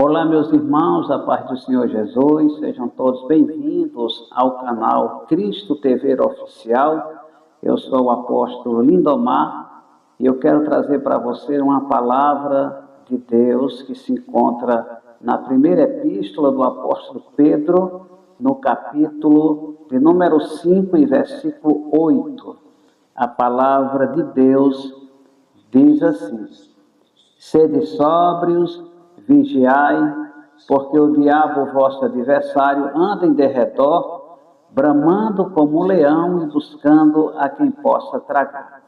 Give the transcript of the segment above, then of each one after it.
Olá, meus irmãos, a paz do Senhor Jesus, sejam todos bem-vindos ao canal Cristo TV Oficial. Eu sou o apóstolo Lindomar e eu quero trazer para você uma palavra de Deus que se encontra na primeira epístola do apóstolo Pedro, no capítulo de número 5 e versículo 8. A palavra de Deus diz assim: sede sóbrios, vigiai, porque o diabo, vosso adversário, anda em derredor, bramando como um leão e buscando a quem possa tragar.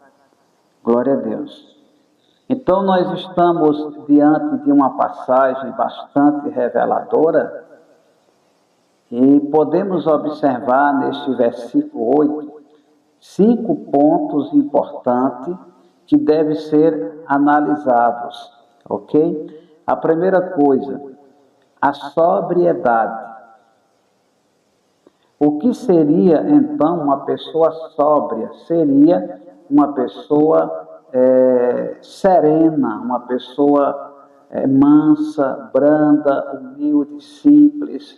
Glória a Deus. Então nós estamos diante de uma passagem bastante reveladora e podemos observar neste versículo 8 5 pontos importantes que devem ser analisados, ok? A primeira coisa, a sobriedade. O que seria então uma pessoa sóbria? Seria uma pessoa serena, uma pessoa mansa, branda, humilde, simples,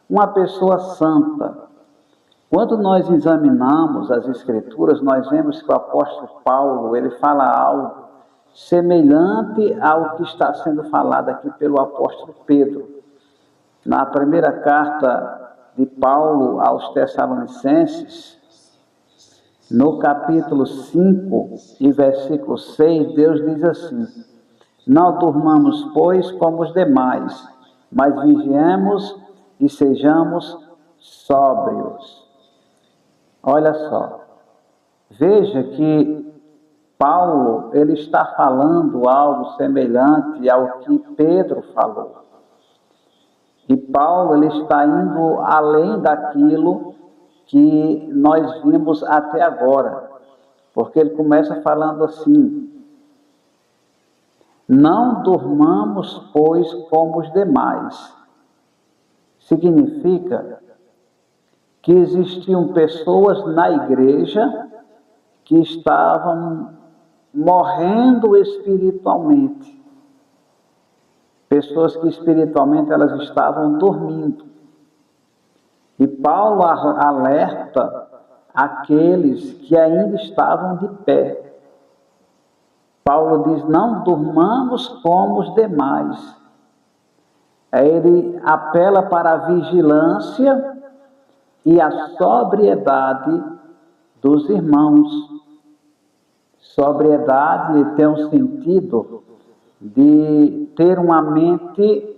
uma pessoa santa. Quando nós examinamos as Escrituras, nós vemos que o apóstolo Paulo, ele fala algo semelhante ao que está sendo falado aqui pelo apóstolo Pedro. Na primeira carta de Paulo aos Tessalonicenses, no capítulo 5 e versículo 6, Deus diz assim: não durmamos, pois, como os demais, mas vigiemos e sejamos sóbrios. Olha só, veja que Paulo, ele está falando algo semelhante ao que Pedro falou. E Paulo, ele está indo além daquilo que nós vimos até agora. Porque ele começa falando assim: não durmamos, pois, como os demais. Significa que existiam pessoas na igreja que estavam morrendo espiritualmente. Pessoas que espiritualmente elas estavam dormindo. E Paulo alerta aqueles que ainda estavam de pé. Paulo diz: não durmamos como os demais. Ele apela para a vigilância e a sobriedade dos irmãos. Sobriedade tem um sentido de ter uma mente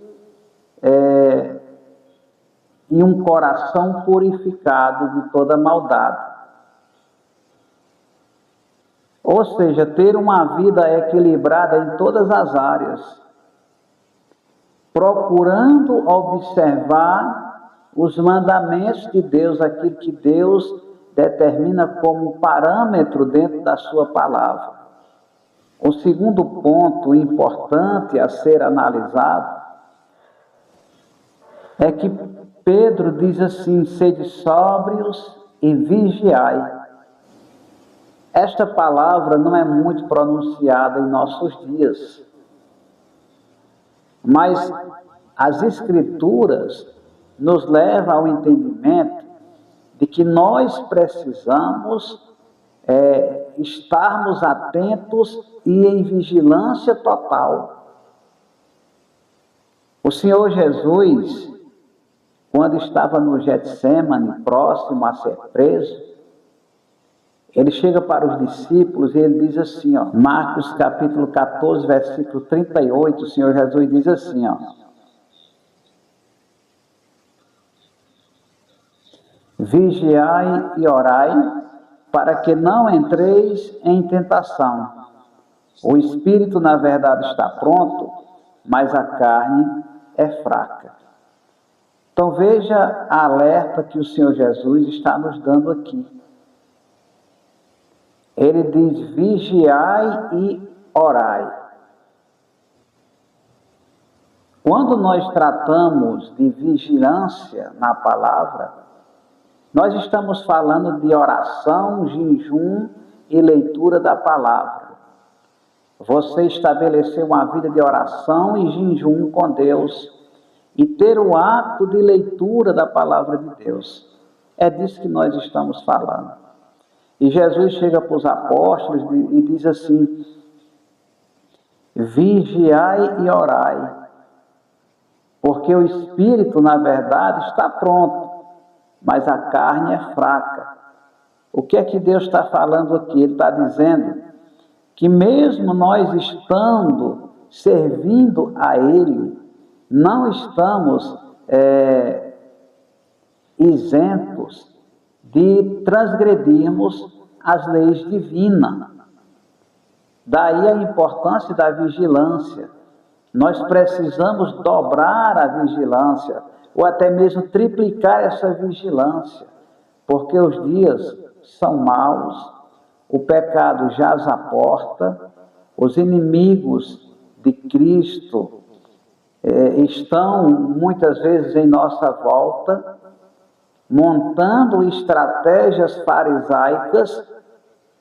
e um coração purificado de toda maldade. Ou seja, ter uma vida equilibrada em todas as áreas, procurando observar os mandamentos de Deus, aquilo que Deus determina como parâmetro dentro da sua palavra. O segundo ponto importante a ser analisado é que Pedro diz assim: sede sóbrios e vigiai. Esta palavra não é muito pronunciada em nossos dias, mas as Escrituras nos levam ao entendimento de que nós precisamos estarmos atentos e em vigilância total. O Senhor Jesus, quando estava no Getsêmani, próximo a ser preso, ele chega para os discípulos e ele diz assim, ó, Marcos capítulo 14, versículo 38, o Senhor Jesus diz assim, ó: vigiai e orai, para que não entreis em tentação. O espírito, na verdade, está pronto, mas a carne é fraca. Então veja a alerta que o Senhor Jesus está nos dando aqui. Ele diz: vigiai e orai. Quando nós tratamos de vigilância na palavra, nós estamos falando de oração, jejum e leitura da palavra. você estabelecer uma vida de oração e jejum com Deus e ter o hábito de leitura da palavra de Deus. É disso que nós estamos falando. E Jesus chega para os apóstolos e diz assim: vigiai e orai, porque o espírito, na verdade, está pronto, mas a carne é fraca. O que é que Deus está falando aqui? Ele está dizendo que mesmo nós estando servindo a Ele, não estamos isentos de transgredirmos as leis divinas. Daí a importância da vigilância. Nós precisamos dobrar a vigilância, ou até mesmo triplicar essa vigilância, porque os dias são maus, o pecado jaz à porta, os inimigos de Cristo estão muitas vezes em nossa volta, montando estratégias farisaicas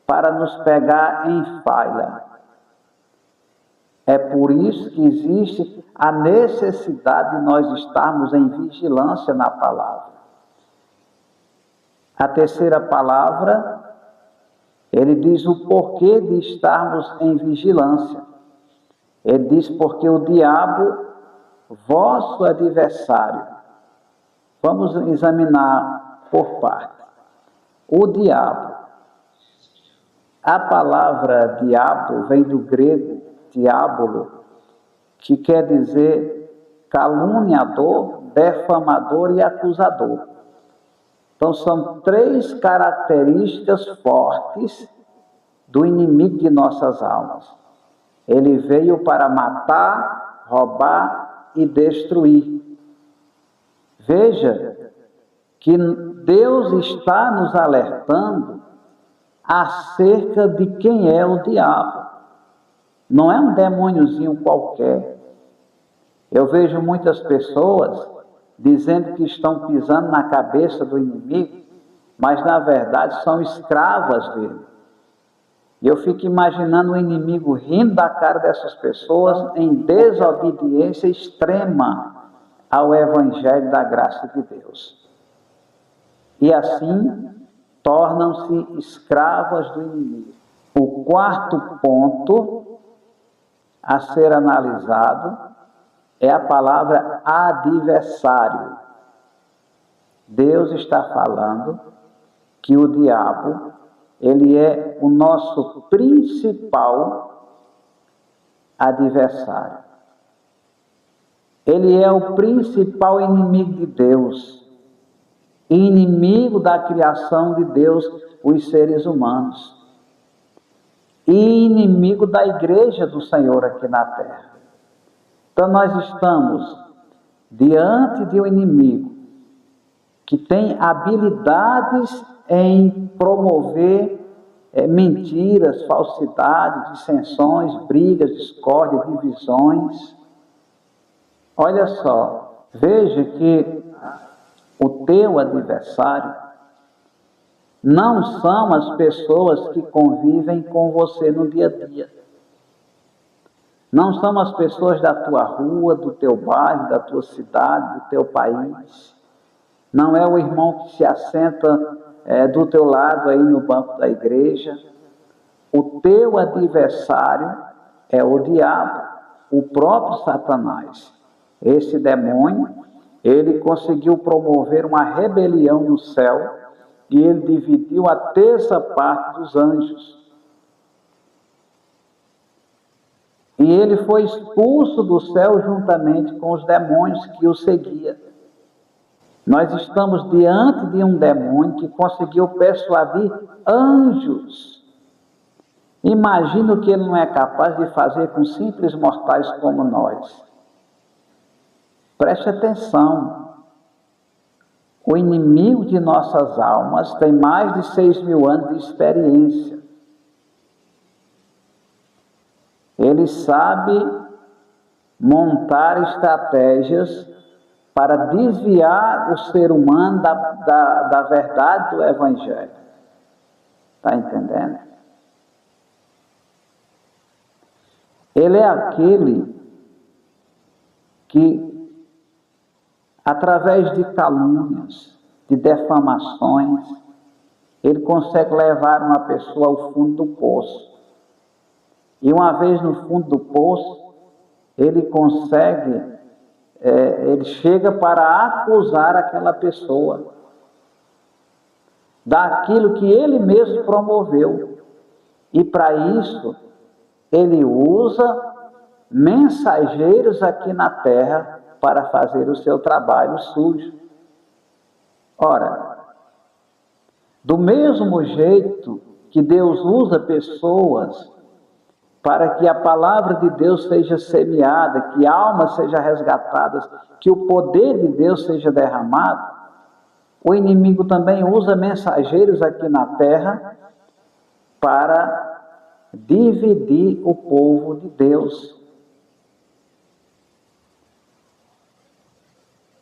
para nos pegar em falha. É por isso que existe a necessidade de nós estarmos em vigilância na palavra. A terceira palavra, ele diz o porquê de estarmos em vigilância. Ele diz: porque o diabo, vosso adversário. Vamos examinar por parte. O diabo. A palavra diabo vem do grego diabolo, que quer dizer caluniador, defamador e acusador. Então são três características fortes do inimigo de nossas almas. Ele veio para matar, roubar e destruir. Veja que Deus está nos alertando acerca de quem é o diabo. Não é um demôniozinho qualquer. Eu vejo muitas pessoas dizendo que estão pisando na cabeça do inimigo, mas na verdade são escravas dele. E eu fico imaginando o inimigo rindo da cara dessas pessoas em desobediência extrema ao Evangelho da graça de Deus. E assim tornam-se escravas do inimigo. O quarto ponto a ser analisado é a palavra adversário. Deus está falando que o diabo, ele é o nosso principal adversário. Ele é o principal inimigo de Deus, inimigo da criação de Deus, os seres humanos, e inimigo da igreja do Senhor aqui na terra. Então nós estamos diante de um inimigo que tem habilidades em promover mentiras, falsidades, dissensões, brigas, discórdia, divisões. Olha só, veja que o teu adversário não são as pessoas que convivem com você no dia a dia. Não são as pessoas da tua rua, do teu bairro, da tua cidade, do teu país. Não é o irmão que se assenta do teu lado aí no banco da igreja. O teu adversário é o diabo, o próprio Satanás. Esse demônio, ele conseguiu promover uma rebelião no céu e ele dividiu a terça parte dos anjos. E ele foi expulso do céu juntamente com os demônios que o seguiam. Nós estamos diante de um demônio que conseguiu persuadir anjos. Imagina o que ele não é capaz de fazer com simples mortais como nós. Preste atenção. O inimigo de nossas almas tem mais de 6.000 anos de experiência. Ele sabe montar estratégias para desviar o ser humano da verdade do Evangelho. Está entendendo? Ele é aquele que, através de calúnias, de defamações, ele consegue levar uma pessoa ao fundo do poço. E uma vez no fundo do poço, ele consegue, ele chega para acusar aquela pessoa daquilo que ele mesmo promoveu. E para isso, ele usa mensageiros aqui na terra para fazer o seu trabalho sujo. Ora, do mesmo jeito que Deus usa pessoas para que a palavra de Deus seja semeada, que almas sejam resgatadas, que o poder de Deus seja derramado, o inimigo também usa mensageiros aqui na terra para dividir o povo de Deus.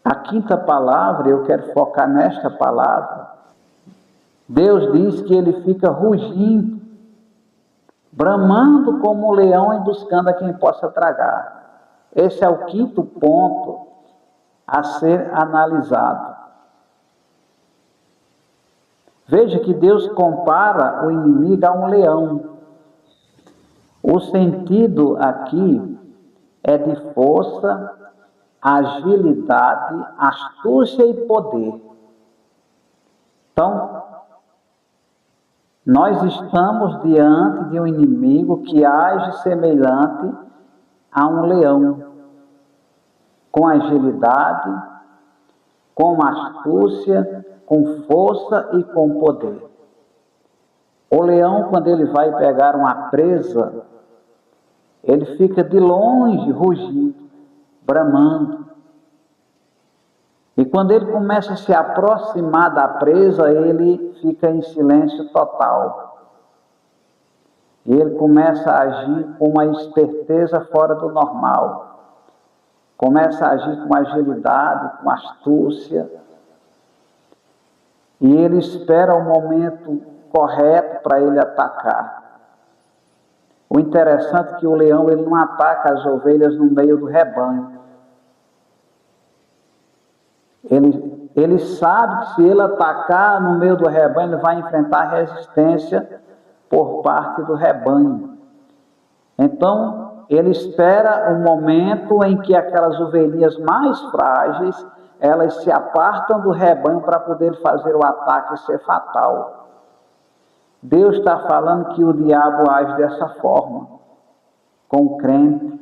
A quinta palavra, eu quero focar nesta palavra. Deus diz que ele fica rugindo, bramando como um leão e buscando a quem possa tragar. Esse é o quinto ponto a ser analisado. Veja que Deus compara o inimigo a um leão. O sentido aqui é de força, agilidade, astúcia e poder. Então, nós estamos diante de um inimigo que age semelhante a um leão, com agilidade, com astúcia, com força e com poder. O leão, quando ele vai pegar uma presa, ele fica de longe rugindo, bramando. E quando ele começa a se aproximar da presa, ele fica em silêncio total. E ele começa a agir com uma esperteza fora do normal. Começa a agir com agilidade, com astúcia. E ele espera o momento correto para ele atacar. O interessante é que o leão ele não ataca as ovelhas no meio do rebanho. Ele sabe que se ele atacar no meio do rebanho, ele vai enfrentar resistência por parte do rebanho. Então, ele espera um momento em que aquelas ovelhinhas mais frágeis, elas se apartam do rebanho para poder fazer o ataque e ser fatal. Deus está falando que o diabo age dessa forma, com o crente.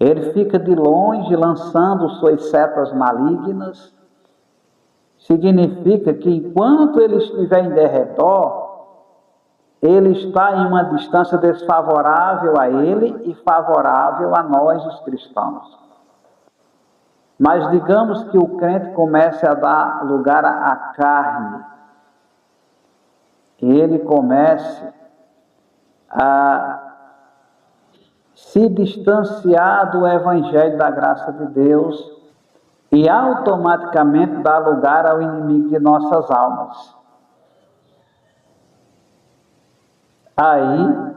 Ele fica de longe lançando suas setas malignas. Significa que enquanto ele estiver em derredor, ele está em uma distância desfavorável a ele e favorável a nós, os cristãos. Mas digamos que o crente comece a dar lugar à carne. Ele comece a se distanciar do Evangelho da graça de Deus e automaticamente dá lugar ao inimigo de nossas almas. Aí,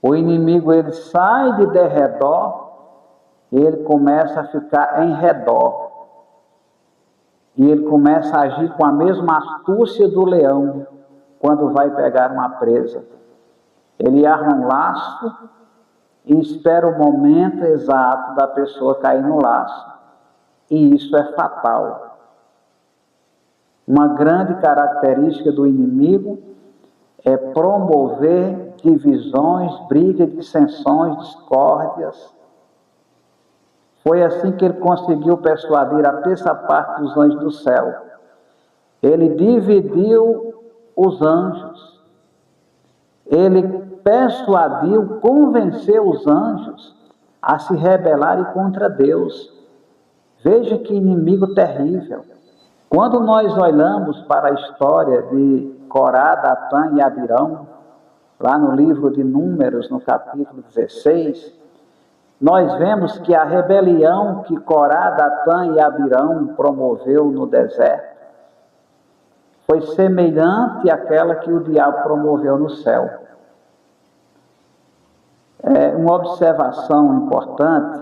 o inimigo ele sai de derredor e ele começa a ficar em redor. E ele começa a agir com a mesma astúcia do leão quando vai pegar uma presa. Ele arma um laço e espera o momento exato da pessoa cair no laço. E isso é fatal. Uma grande característica do inimigo é promover divisões, brigas, dissensões, discórdias. Foi assim que ele conseguiu persuadir a terça parte dos anjos do céu. Ele dividiu os anjos. Ele persuadiu, convenceu os anjos a se rebelarem contra Deus. Veja que inimigo terrível. Quando nós olhamos para a história de Corá, Datã e Abirão, lá no livro de Números, no capítulo 16, nós vemos que a rebelião que Corá, Datã e Abirão promoveu no deserto foi semelhante àquela que o diabo promoveu no céu. Uma observação importante,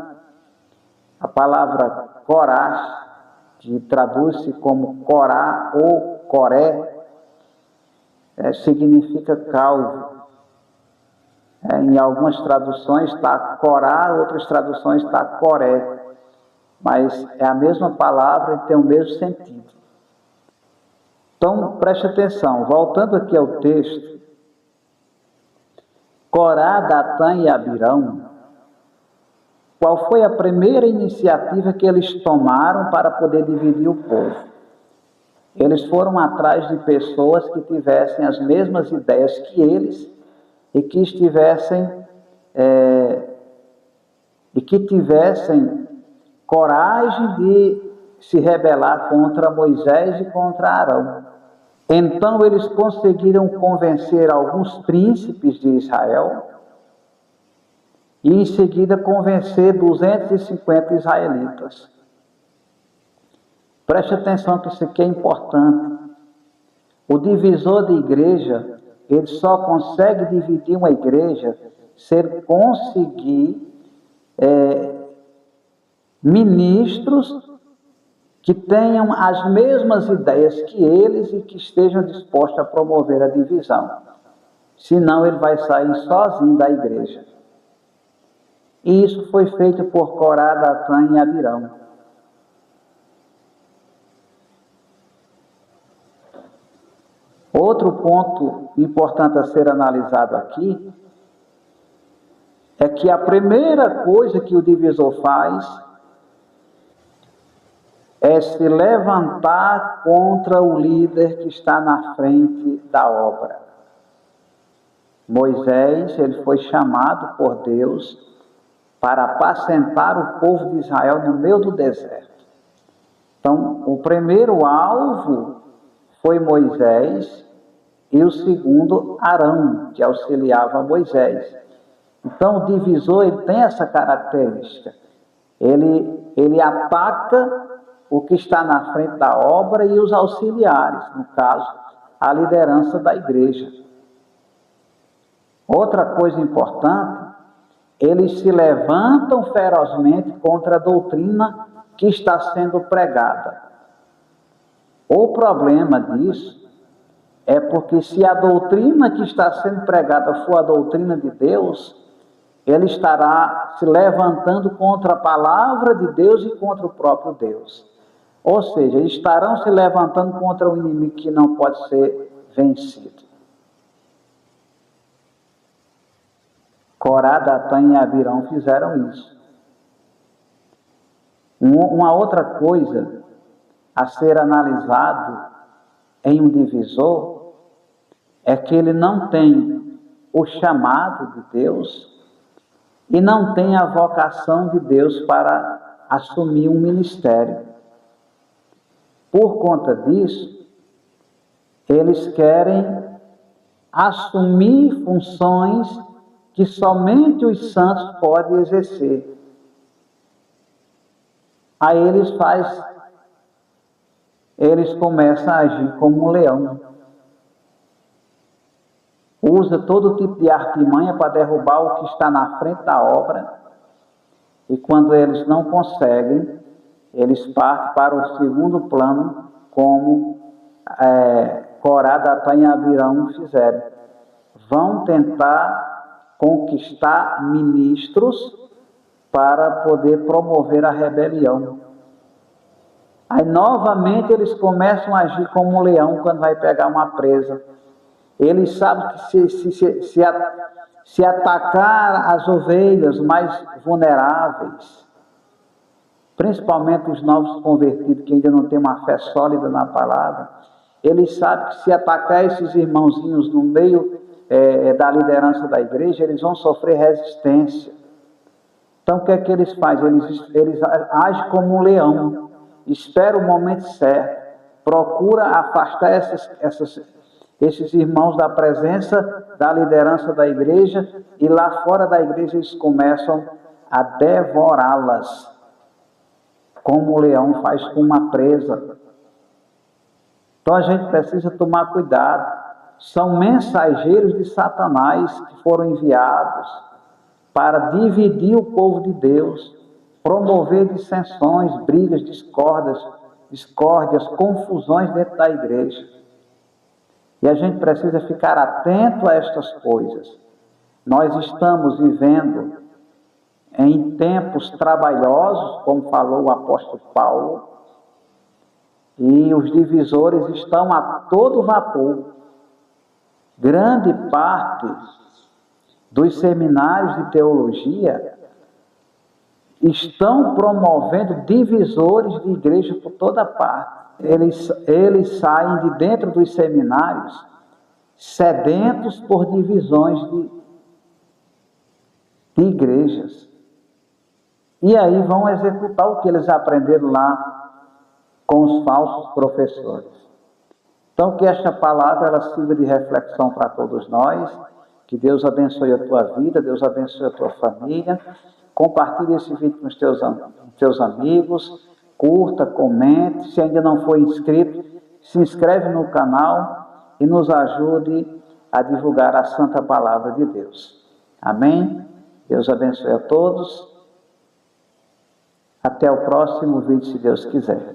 a palavra Corá, que traduz-se como Corá ou Coré, significa calvo. Em algumas traduções está Corá, outras traduções está Coré, mas é a mesma palavra e tem o mesmo sentido. Então, preste atenção, voltando aqui ao texto, Corá, Datã e Abirão, qual foi a primeira iniciativa que eles tomaram para poder dividir o povo? Eles foram atrás de pessoas que tivessem as mesmas ideias que eles e que tivessem coragem de se rebelar contra Moisés e contra Arão. Então eles conseguiram convencer alguns príncipes de Israel e em seguida convencer 250 israelitas. Preste atenção que isso aqui é importante. O divisor de igreja, ele só consegue dividir uma igreja se ele conseguir ministros que tenham as mesmas ideias que eles e que estejam dispostos a promover a divisão. Senão ele vai sair sozinho da igreja. E isso foi feito por Corá, Datã e Abirão. Outro ponto importante a ser analisado aqui é que a primeira coisa que o divisor faz é se levantar contra o líder que está na frente da obra. Moisés, ele foi chamado por Deus para apacentar o povo de Israel no meio do deserto. Então, o primeiro alvo foi Moisés e o segundo Arão, que auxiliava Moisés. Então, o divisor ele tem essa característica. Ele ataca o que está na frente da obra e os auxiliares, no caso, a liderança da igreja. Outra coisa importante, eles se levantam ferozmente contra a doutrina que está sendo pregada. O problema disso é porque se a doutrina que está sendo pregada for a doutrina de Deus, ele estará se levantando contra a palavra de Deus e contra o próprio Deus. Ou seja, estarão se levantando contra o inimigo que não pode ser vencido. Corá, Datã e Abirão fizeram isso. Uma outra coisa a ser analisado em um divisor é que ele não tem o chamado de Deus e não tem a vocação de Deus para assumir um ministério. Por conta disso, eles querem assumir funções que somente os santos podem exercer. Aí eles começam a agir como um leão. Usa todo tipo de artimanha para derrubar o que está na frente da obra. E quando eles não conseguem, eles partem para o segundo plano, como Corá, Datã e Abirão fizeram. Vão tentar conquistar ministros para poder promover a rebelião. Aí novamente eles começam a agir como um leão quando vai pegar uma presa. Eles sabem que se atacar as ovelhas mais vulneráveis, principalmente os novos convertidos que ainda não têm uma fé sólida na palavra, eles sabem que se atacar esses irmãozinhos no meio da liderança da igreja, eles vão sofrer resistência. Então o que é que eles fazem? Eles agem como um leão, espera o momento certo, procura afastar esses irmãos da presença da liderança da igreja, e lá fora da igreja eles começam a devorá-las, como o leão faz com uma presa. Então a gente precisa tomar cuidado. São mensageiros de Satanás que foram enviados para dividir o povo de Deus, promover dissensões, brigas, discórdias, confusões dentro da igreja. E a gente precisa ficar atento a estas coisas. Nós estamos vivendo em tempos trabalhosos, como falou o apóstolo Paulo, e os divisores estão a todo vapor. Grande parte dos seminários de teologia estão promovendo divisores de igreja por toda parte. Eles saem de dentro dos seminários sedentos por divisões de igrejas. E aí vão executar o que eles aprenderam lá com os falsos professores. Então, que esta palavra ela sirva de reflexão para todos nós. Que Deus abençoe a tua vida, Deus abençoe a tua família. Compartilhe esse vídeo com os teus amigos. Curta, comente. Se ainda não for inscrito, se inscreve no canal e nos ajude a divulgar a santa palavra de Deus. Amém? Deus abençoe a todos. Até o próximo vídeo, se Deus quiser.